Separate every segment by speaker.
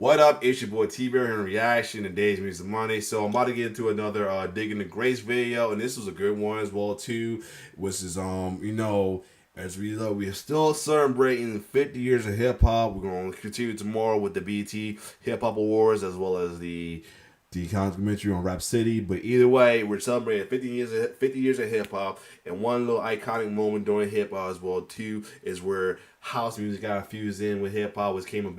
Speaker 1: What up? It's your boy T-Bear here in reaction to Days Music Monday. So I'm about to get into another Digging the Grace video, and this was a good one as well too. Which is as we know, we are still celebrating 50 years of hip hop. We're gonna continue tomorrow with the BET Hip Hop Awards as well as the documentary on Rap City. But either way, we're celebrating 50 years of hip hop, and one little iconic moment during hip hop as well too is where house music got fused in with hip hop, which came a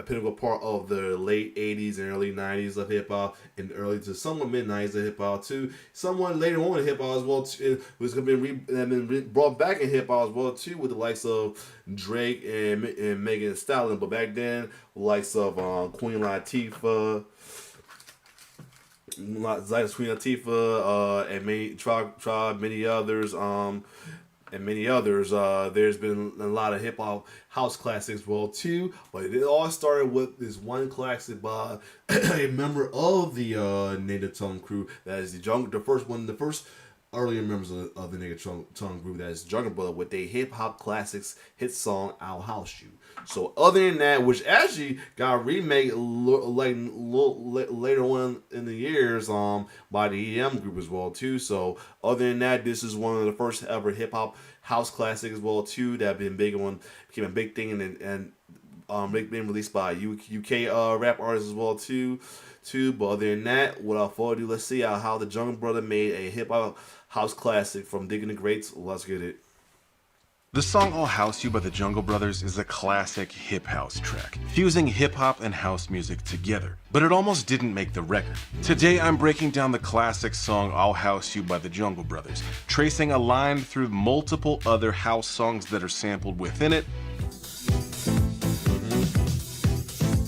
Speaker 1: pinnacle part of the late 80s and early 90s of hip hop, and early to somewhat mid 90s of hip hop too. Somewhat later on in hip hop as well too, was been brought back in hip hop as well too with the likes of Drake and Megan Thee Stallion. But back then, the likes of Queen Latifah. Queen Latifah, and many Tribe, many others. There's been a lot of hip hop house classics, well too. But it all started with this one classic by a member of the Native Tongue crew. That is the first earlier members of the Native Tongue group. That is Jungle Brother with their hip hop classics hit song "I'll House You." So other than that, which actually got remade later on in the years by the EM group as well too. So other than that, this is one of the first ever hip hop house classics as well too that became a big thing and being released by UK rap artists as well too. But other than that, without further ado, let's see how the Jungle Brother made a hip hop house classic from Digging the Greats. Let's get it.
Speaker 2: The song I'll House You by the Jungle Brothers is a classic hip house track, fusing hip hop and house music together, but it almost didn't make the record. Today I'm breaking down the classic song I'll House You by the Jungle Brothers, tracing a line through multiple other house songs that are sampled within it,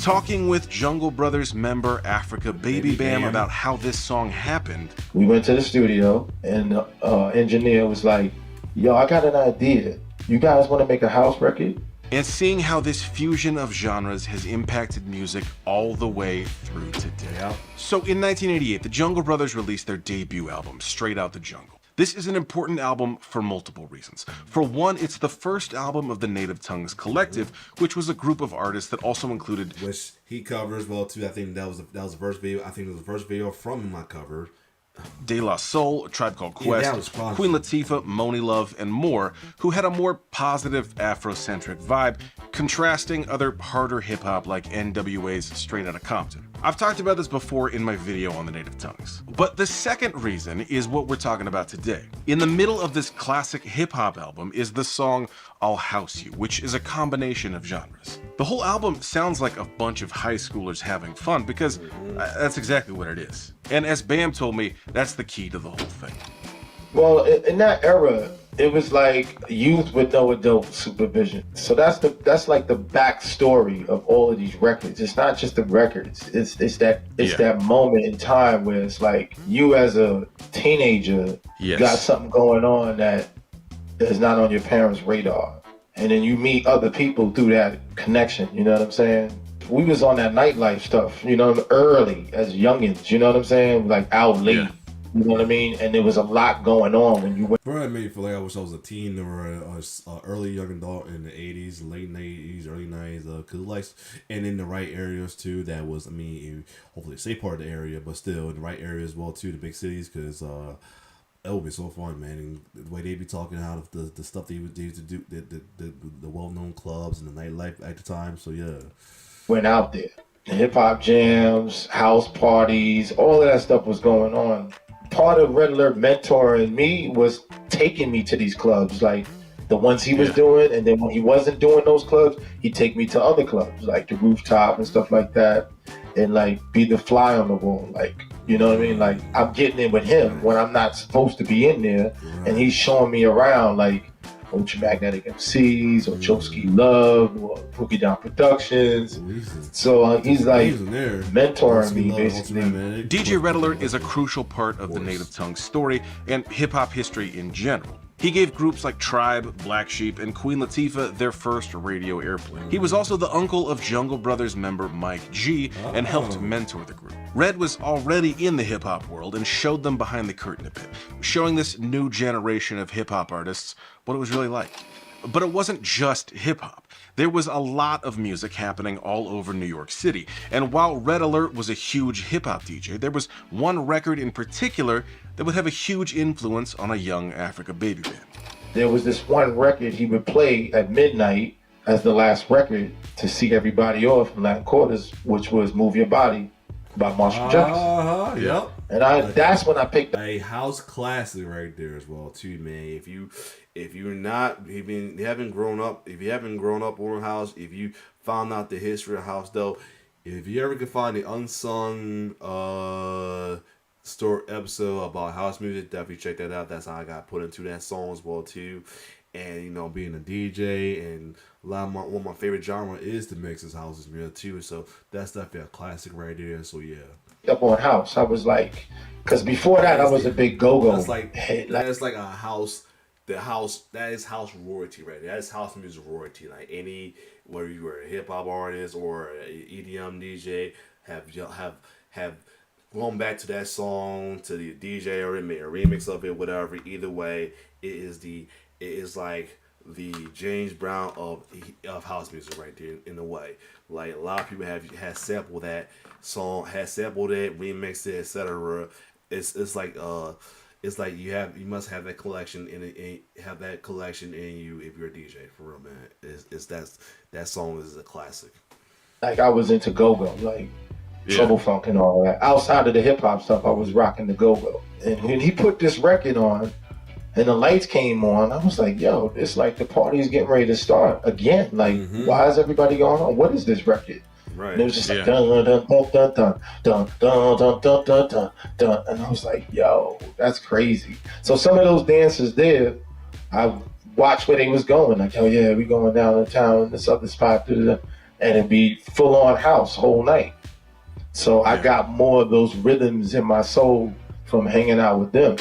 Speaker 2: talking with Jungle Brothers member Africa Baby Bam about how this song happened.
Speaker 3: We went to the studio and the engineer was like, yo, I got an idea. You guys want to make a house record?
Speaker 2: And seeing how this fusion of genres has impacted music all the way through today.
Speaker 1: Yeah.
Speaker 2: So in 1988, the Jungle Brothers released their debut album, Straight Out the Jungle. This is an important album for multiple reasons. For one, it's the first album of the Native Tongues Collective, which was a group of artists that also included...
Speaker 1: Which he covers well too. I think that was the first video. I think it was the first video from my cover.
Speaker 2: De La Soul, A Tribe Called Quest, Queen Latifah, Monie Love, and more, who had a more positive Afrocentric vibe, contrasting other harder hip-hop like NWA's Straight Outta Compton. I've talked about this before in my video on the Native Tongues. But the second reason is what we're talking about today. In the middle of this classic hip-hop album is the song I'll House You, which is a combination of genres. The whole album sounds like a bunch of high schoolers having fun because that's exactly what it is. And as Bam told me, that's the key to the whole thing.
Speaker 3: Well, in that era, it was like youth with no adult supervision. So that's like the backstory of all of these records. It's not just the records. It's that moment in time where it's like you as a teenager got something going on that is not on your parents' radar. And then you meet other people through that connection, you know what I'm saying? We was on that nightlife stuff, you know, early as youngins, you know what I'm saying? Like out late, you know what I mean? And there was a lot going on when you went.
Speaker 1: For I made me feel like I wish I was a teen or a early young adult in the 80s, late 80s, early 90s, cause like, and in the right areas too. That was, I mean, hopefully a safe part of the area, but still in the right areas as well too, the big cities, cause it would be so fun, man. And the way they be talking out of the stuff they used to do, the well-known clubs and the nightlife at the time. So yeah,
Speaker 3: went out there, hip hop jams, house parties, all of that stuff was going on. Part of Red Alert mentoring me was taking me to these clubs, like the ones he was doing, and then when he wasn't doing those clubs, he'd take me to other clubs, like the Rooftop and stuff like that, and like be the fly on the wall, like. You know what I mean? Like, I'm getting in with him when I'm not supposed to be in there, and he's showing me around, like, Ultramagnetic MCs, or Chosky Love, or Pookie Down Productions. So he's like mentoring me, basically.
Speaker 2: DJ Red Alert is a crucial part of the Native Tongue story and hip-hop history in general. He gave groups like Tribe, Black Sheep, and Queen Latifah their first radio airplay. He was also the uncle of Jungle Brothers member Mike G and helped mentor the group. Red was already in the hip-hop world and showed them behind the curtain a bit, showing this new generation of hip-hop artists what it was really like. But it wasn't just hip-hop. There was a lot of music happening all over New York City. And while Red Alert was a huge hip-hop DJ, there was one record in particular that would have a huge influence on a young Africa Baby Band.
Speaker 3: There was this one record he would play at midnight as the last record to see everybody off in Latin Quarters, which was Move Your Body by Marshall Jefferson.
Speaker 1: Yep.
Speaker 3: And that's when I picked up
Speaker 1: a house classic right there as well too, man. If you haven't grown up on a house, if you found out the history of house though, if you ever can find the unsung story episode about house music, definitely check that out. That's how I got put into that song as well too. And you know, being a DJ and one of my favorite genre is to mix his houses music too. So that's definitely a classic right there. So yeah.
Speaker 3: Up on house, I was like, because before that I was a big go-go.
Speaker 1: That's like a house. That is house royalty right there. That is house music royalty. Like whether you were a hip hop artist or an EDM DJ, have gone back to that song, to the DJ, or made a remix of it, whatever. Either way, it is like the James Brown of house music right there in a way. Like a lot of people has sampled that song, has sampled it, remixed it, etc. It's like you must have that collection in you if you're a DJ for real, man. That song is a classic.
Speaker 3: Like I was into go-go, like Trouble Funk and all that. Outside of the hip hop stuff, I was rocking the go-go. And when he put this record on and the lights came on, I was like, yo, it's like the party's getting ready to start again. Like, why is everybody going on? What is this record?
Speaker 1: Right.
Speaker 3: And it was just like dun dun dun dun dun dun dun dun dun dun dun dun, and I was like, yo, that's crazy. So some of those dancers there, I watched where they was going. Like, oh yeah, we going down to town, this other spot, and it'd be full on house whole night. So I got more of those rhythms in my soul from hanging out with them.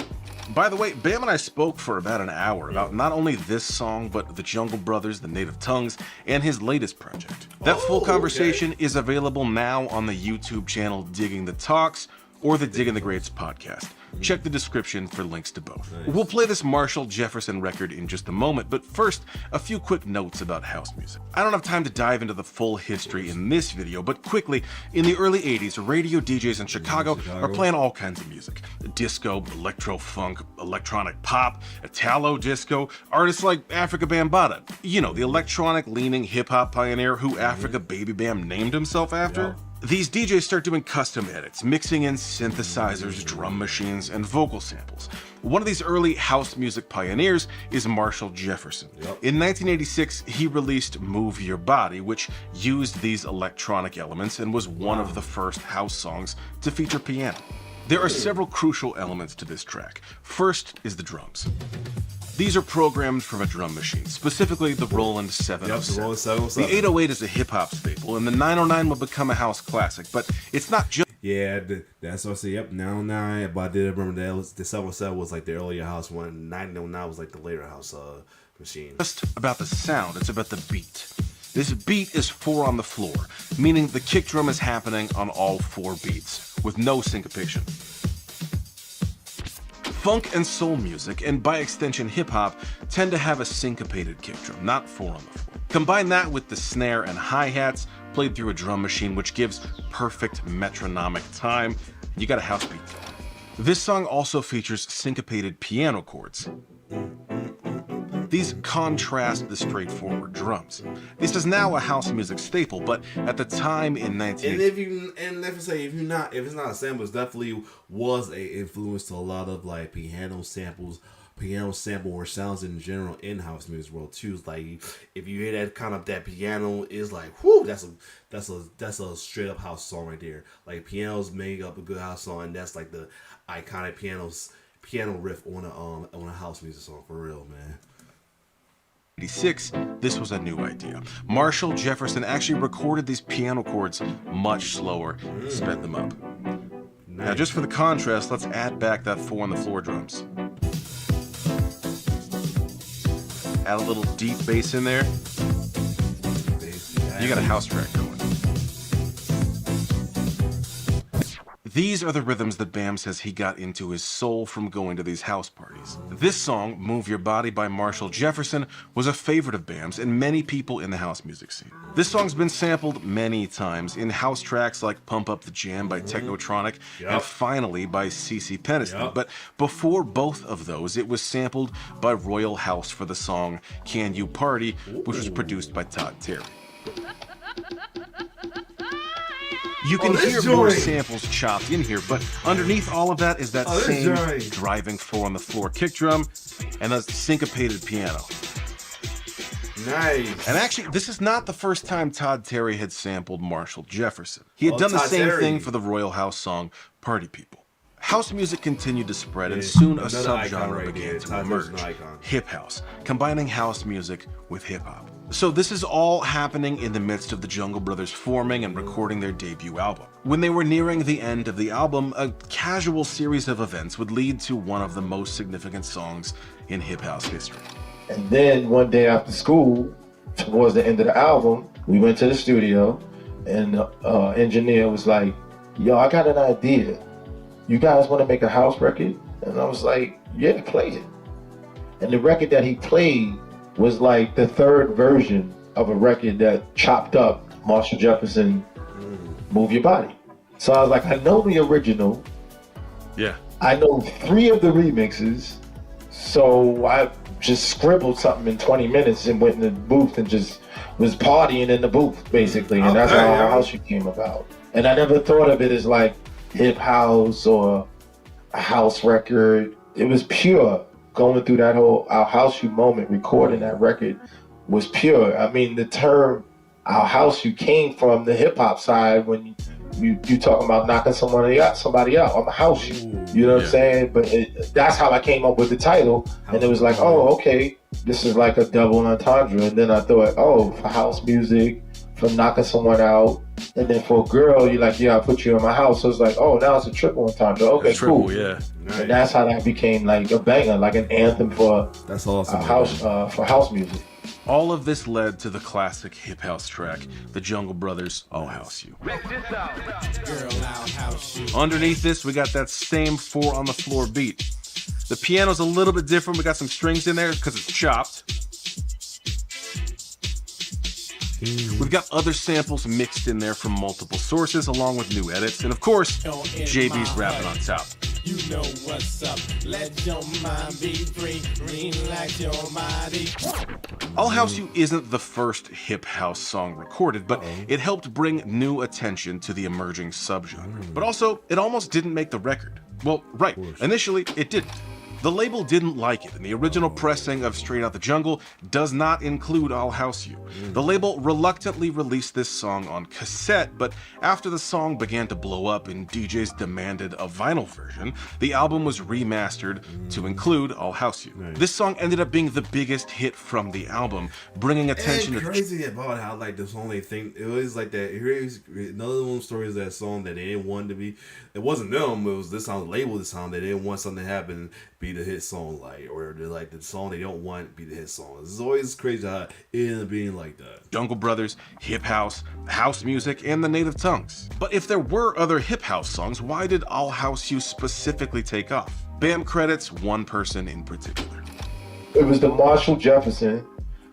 Speaker 2: By the way, Bam and I spoke for about an hour about not only this song, but the Jungle Brothers, the Native Tongues, and his latest project. That full conversation is available now on the YouTube channel Digging the Talks or the Digging the Greats podcast. Check the description for links to both. Nice. We'll play this Marshall Jefferson record in just a moment, but first, a few quick notes about house music. I don't have time to dive into the full history in this video, but quickly, in the early 80s, radio DJs in Chicago are playing all kinds of music. Disco, electro funk, electronic pop, Italo disco, artists like Africa Bambaataa. You know, the electronic-leaning hip-hop pioneer who Africa Baby Bam named himself after. These DJs start doing custom edits, mixing in synthesizers, drum machines, and vocal samples. One of these early house music pioneers is Marshall Jefferson. In 1986, he released Move Your Body, which used these electronic elements and was one of the first house songs to feature piano. There are several crucial elements to this track. First is the drums. These are programmed from a drum machine, specifically the Roland 707.
Speaker 1: The Roland 707.
Speaker 2: The 808 is a hip-hop staple, and the 909 will become a house classic, but it's not just...
Speaker 1: Yeah, that's what I say. Yep, 909, but I did remember that the 707 was like the earlier house one, 909 was like the later house machine.
Speaker 2: Just about the sound, it's about the beat. This beat is 4 on the floor, meaning the kick drum is happening on all 4 beats, with no syncopation. Funk and soul music, and by extension hip-hop, tend to have a syncopated kick drum, not 4 on the floor. Combine that with the snare and hi-hats played through a drum machine, which gives perfect metronomic time, and you got a house beat. This song also features syncopated piano chords. These contrast the straightforward drums. This is now a house music staple, but at the time in 1980...
Speaker 1: if it's not a sample, it definitely was a influence to a lot of like piano sample or sounds in general in house music world too. Like if you hear that kind of that piano is like whoo, that's a straight up house song right there. Like pianos make up a good house song, and that's like the iconic piano riff on a house music song for real, man.
Speaker 2: 1986, this was a new idea. Marshall Jefferson actually recorded these piano chords much slower and sped them up. Nice. Now just for the contrast, let's add back that 4 on the floor drums. Add a little deep bass in there. You got a house track going. These are the rhythms that Bam says he got into his soul from going to these house parties. This song, Move Your Body by Marshall Jefferson, was a favorite of Bam's and many people in the house music scene. This song's been sampled many times in house tracks like Pump Up the Jam by Technotronic and Finally by CeCe Peniston. But before both of those, it was sampled by Royal House for the song Can You Party, which was produced by Todd Terry. You can hear more samples chopped in here, but underneath all of that is that same driving 4 on the floor kick drum and a syncopated piano.
Speaker 1: Nice.
Speaker 2: And actually, this is not the first time Todd Terry had sampled Marshall Jefferson. He had done the same thing for the Royal House song Party People. House music continued to spread, and soon a subgenre began to emerge, hip house, combining house music with hip hop. So this is all happening in the midst of the Jungle Brothers forming and recording their debut album. When they were nearing the end of the album, a casual series of events would lead to one of the most significant songs in hip house history.
Speaker 3: And then one day after school, towards the end of the album, we went to the studio, and the engineer was like, "Yo, I got an idea. You guys want to make a house record?" And I was like, "Yeah, play it." And the record that he played was like the third version of a record that chopped up Marshall Jefferson, Move Your Body. So I was like, I know the original.
Speaker 2: Yeah.
Speaker 3: I know 3 of the remixes. So I just scribbled something in 20 minutes and went in the booth and just was partying in the booth, basically. And that's how our house came about. And I never thought of it as like hip house or a house record. It was pure. Going through that whole Our House You moment, recording that record was pure. I mean, the term Our House You came from the hip hop side when you talking about knocking somebody out, I'm a house you. You know what I'm saying? But that's how I came up with the title. And it was like, oh, okay, this is like a double entendre. And then I thought, oh, for house music, for knocking someone out. And then for a girl, you're like, yeah, I'll put you in my house. So it's like, oh, now it's a triple entendre. Okay, cool.
Speaker 2: Yeah.
Speaker 1: Nice.
Speaker 3: And that's how that became like a banger, like an anthem for
Speaker 1: that's awesome.
Speaker 3: For house music.
Speaker 2: All of this led to the classic hip house track, the Jungle Brothers' I'll House You. Underneath this, we got that same 4 on the floor beat. The piano's a little bit different. We got some strings in there because it's chopped. We've got other samples mixed in there from multiple sources, along with new edits, and of course, JB's rapping on top.
Speaker 4: You know what's up. Let your mind be free. Relax your body.
Speaker 2: I'll House You isn't the first hip house song recorded, but it helped bring new attention to the emerging subgenre. But also, it almost didn't make the record. Well, right, initially it didn't. The label didn't like it, and the original pressing of Straight Outta Jungle does not include I'll House You. The label reluctantly released this song on cassette, but after the song began to blow up and DJs demanded a vinyl version, the album was remastered to include I'll House You. This song ended up being the biggest hit from the album, bringing attention to...
Speaker 1: It's crazy about how like this only thing, it was like that, here's another one of those stories, that song that they didn't want to be, it wasn't them, it was this song, label this song, they didn't want something to happen, be the hit song, like, or like the song they don't want be the hit song. It's always crazy how it ended up being like that.
Speaker 2: Jungle Brothers, hip house, house music, and the native tongues. But if there were other hip house songs, why did I'll House You specifically take off? Bam credits one person in particular.
Speaker 3: It was the Marshall Jefferson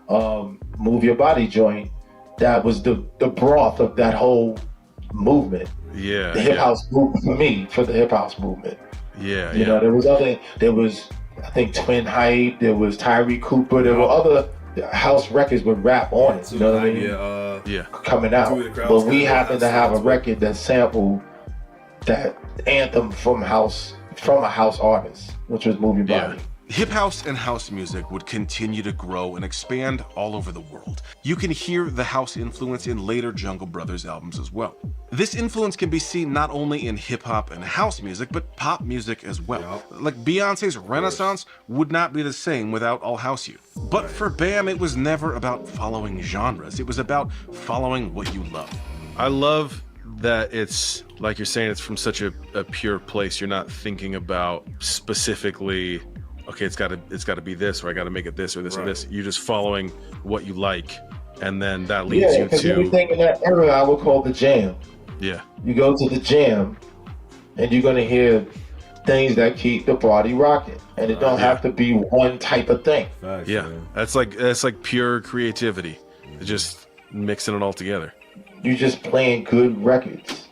Speaker 3: Move Your Body joint that was the broth of that whole movement.
Speaker 2: Yeah.
Speaker 3: The hip house movement for me, for the hip house movement.
Speaker 2: Yeah,
Speaker 3: you know, there was I think Twin Hype, there was Tyree Cooper, there were other house records with rap on it, you know what I mean? Coming out. But we happened to have a record that sampled that anthem from a house artist, which was Move Your Body.
Speaker 2: Hip house and house music would continue to grow and expand all over the world. You can hear the house influence in later Jungle Brothers albums as well. This influence can be seen not only in hip hop and house music, but pop music as well. Like Beyonce's Renaissance would not be the same without I'll House You. But for Bam, it was never about following genres. It was about following what you love.
Speaker 5: I love that it's, like you're saying, it's from such a pure place. You're not thinking about specifically, okay, it's got to be this, or I got to make it this or this or this. You're just following what you like, and then that leads you to
Speaker 3: everything in that era I would call the jam.
Speaker 5: Yeah.
Speaker 3: You go to the jam, and you're gonna hear things that keep the party rocking, and it don't have to be one type of thing.
Speaker 1: Facts,
Speaker 5: Yeah,
Speaker 1: man.
Speaker 5: that's like pure creativity. Just mixing it all together.
Speaker 3: You just playing good records.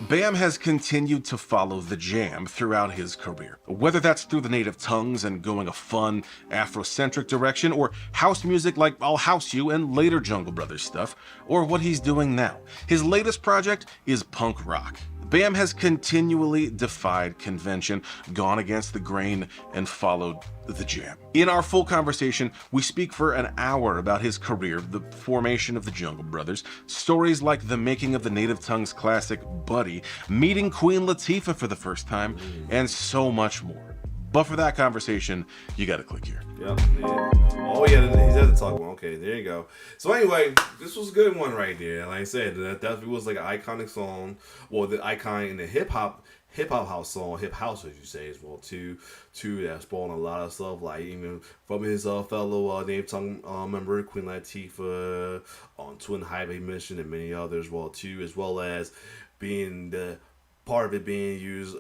Speaker 2: Bam has continued to follow the jam throughout his career, whether that's through the native tongues and going a fun, Afrocentric direction, or house music like I'll House You and later Jungle Brothers stuff, or what he's doing now. His latest project is punk rock. Bam has continually defied convention, gone against the grain, and followed the jam. In our full conversation, we speak for an hour about his career, the formation of the Jungle Brothers, stories like the making of the Native Tongues classic Buddy, meeting Queen Latifah for the first time, and so much more. But for that conversation, you gotta click here.
Speaker 1: Yep. Yeah. Oh yeah, he doesn't talk about. Okay, there you go. So anyway, this was a good one right there. Like I said, that was like an iconic song. Well, the icon in the hip hop house song, hip house as you say as well too. That spawned a lot of stuff. Like even from his fellow Native Tongue member Queen Latifah, on Twin Highway Mission, and many others well too, as well as being the part of it being used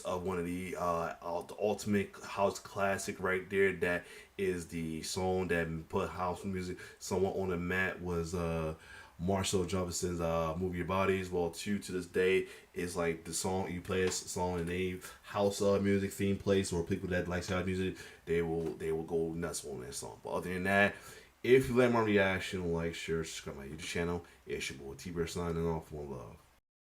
Speaker 1: of one of the ultimate house classic right there. That is the song that put house music somewhat on the map was Marshall Jefferson's Move Your Bodies. Well, to this day is like the song you play a song in a house music theme place, or people that like house music, they will go nuts on that song. But other than that, if you like my reaction, like, share, subscribe my YouTube channel. It's your boy T-Bear signing off. One love.